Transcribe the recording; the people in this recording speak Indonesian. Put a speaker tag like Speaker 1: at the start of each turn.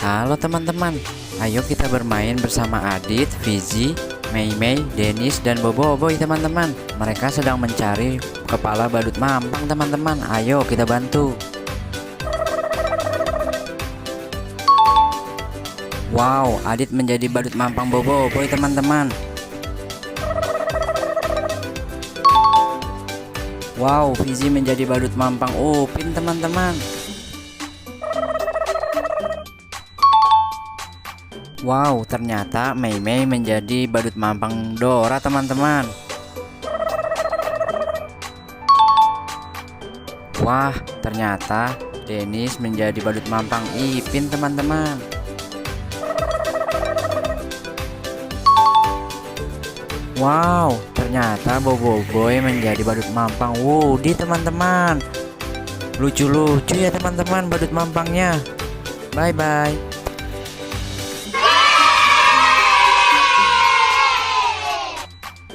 Speaker 1: Halo teman-teman, ayo kita bermain bersama Adit, Fizi, Mei Mei, Dennis, dan Bobo Boy teman-teman. Mereka sedang mencari kepala badut mampang teman-teman. Ayo kita bantu. Wow, Adit menjadi badut mampang Bobo Boy teman-teman. Wow, Fizi menjadi badut mampang Upin teman-teman. Wow, ternyata Mei Mei menjadi badut mampang Dora teman-teman. Wah, ternyata Dennis menjadi badut mampang Ipin teman-teman. Wow, ternyata Bobo Boy menjadi badut mampang Woody teman-teman. Lucu-lucu ya teman-teman badut mampangnya. Bye-bye.